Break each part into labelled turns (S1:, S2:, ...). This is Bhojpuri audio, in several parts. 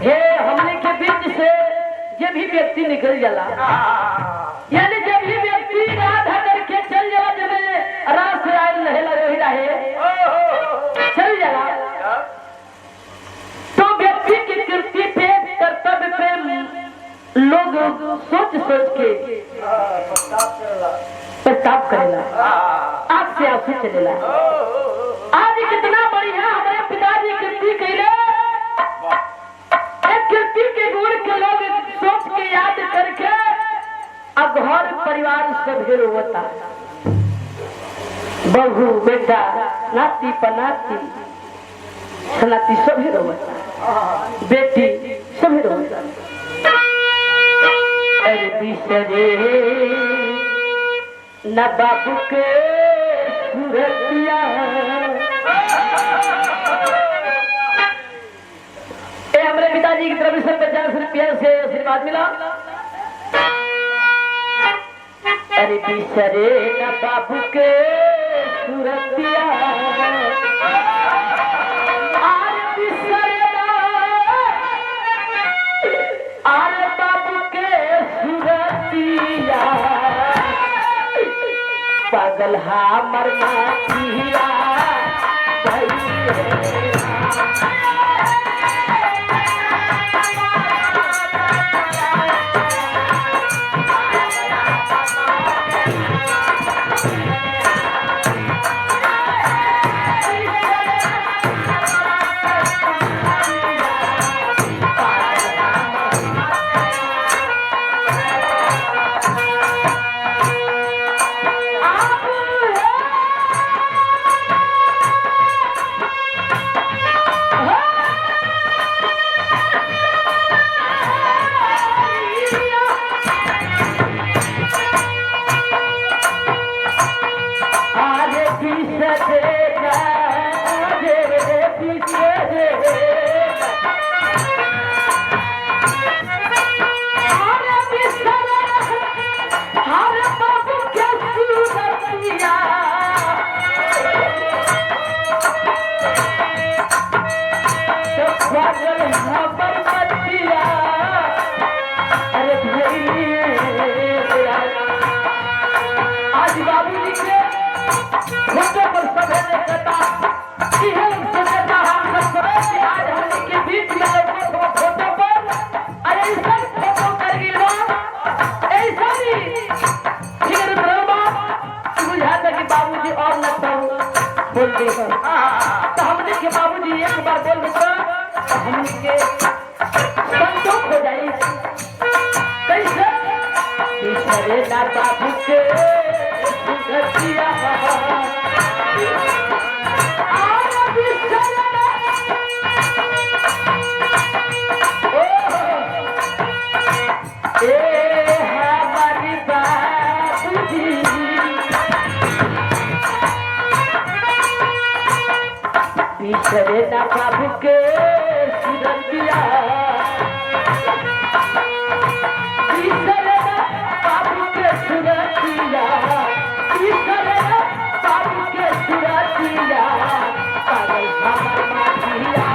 S1: हे हमने के बीच से ये भी व्यक्ति निकल जाला, यानी जब भी व्यक्ति राधा करके चल जाला, जब रात से आयल रहे चल जाला, तो व्यक्ति की कृति पे कर्तव्य पे लोग सोच सोच के पछताव करेला, आंख से आंसू चलेला। आज कितना बढ़िया हमारे पिताजी कृति कैले, एक कृति के गुण के लोग सोच के याद करके अब घर परिवार सब रोता, बहू बेटा नाती पनाती सनाती सभी रोता, बेटी सभी रोता। अरे बिसरे न बाबू के सूरतिया, हमारे पिताजी की तरफ से 50 रुपया से आशीर्वाद मिला। अरे बिसरे न बाबू के सूरतिया, अरे बाबू के सूरतिया, पागल हमर मातिया तो हमने के बाबूजी एक बार बोल देता तो हमने के संतोष हो जाए। कैसे बिसरे ना बाबू के सूरतिया, बिसरे ना बाबू के सूरतिया, बिसरे ना बाबू के सूरतिया, बिसरे ना बाबू के सूरतिया, पागल हमर मातिया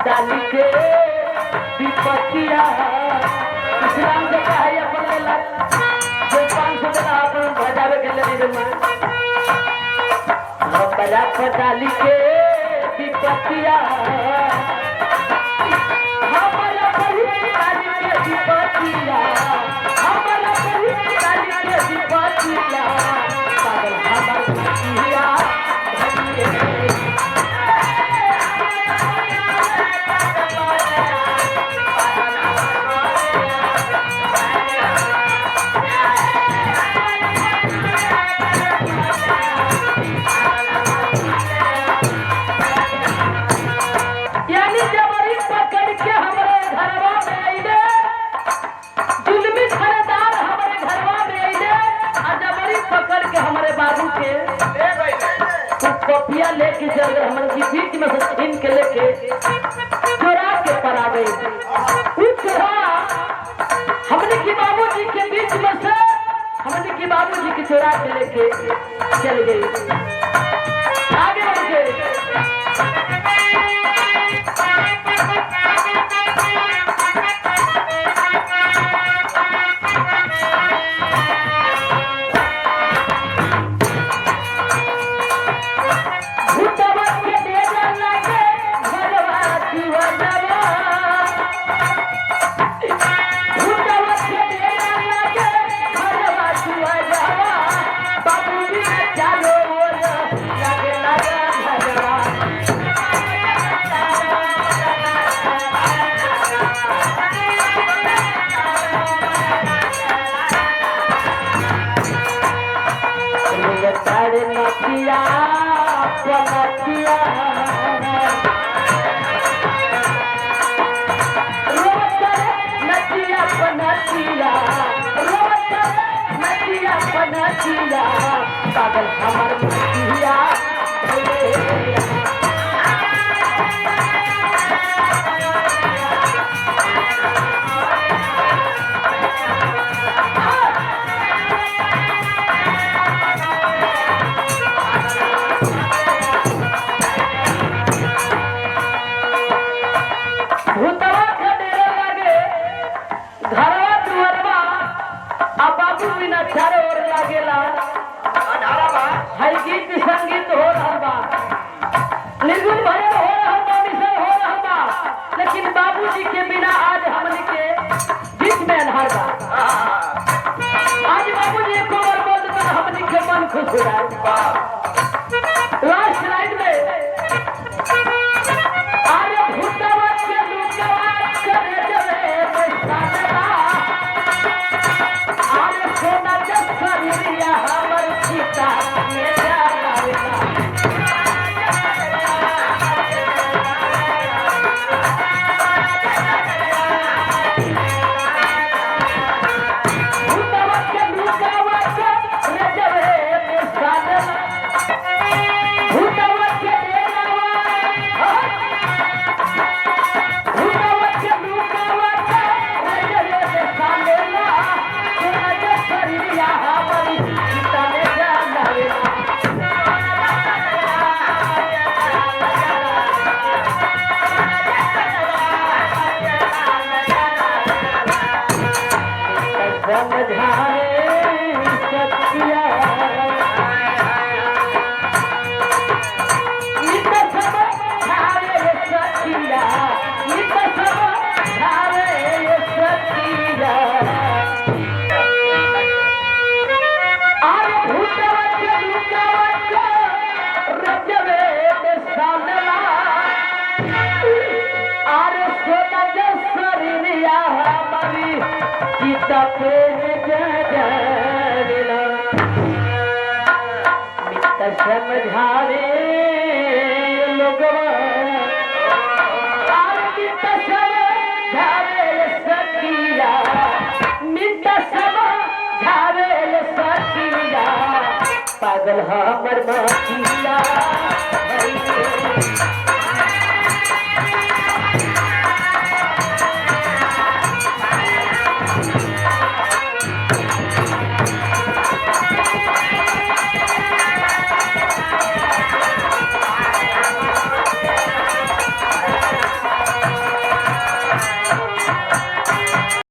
S1: डाली के विपत्तिया इस्लाम से कहा है अपने लग जो 500 का अपन भजावे के लिए अचरा पटाली के विपतिया हमारा बहुत डाली के विपतिया हमारा बहुत डाली के विपतिया पागल हमारा कॉपिया लेके चल गए हमारे की बीच में से छीन के लेके चुरा के पड़ा गई हमने की बाबूजी के बीच में से हमने की बाबूजी की चुरा के लेके चल गई आगे बढ़ के पागल हमार मुखिया भूतवा के डेरा लागे घरवा दुआरवा आ बाबू बिना चारों ओर लागेला हर गीत संगीत हो रहा बा निर्गुण भजन हो रहा बा मिशन हो रहा बा लेकिन बाबूजी के बिना आज हमने के बीच में अंधार बा आज बाबूजी को और बोल कर हमने के मन खुश हो रहा है लास्ट लाइन में आरे भूतवा के लुकवा करे जरे बसाना आरे सोना जसरिया हमर सीता में समझावे लोगवा सकिया मिट समझावे सकिया पागल हमर मचिया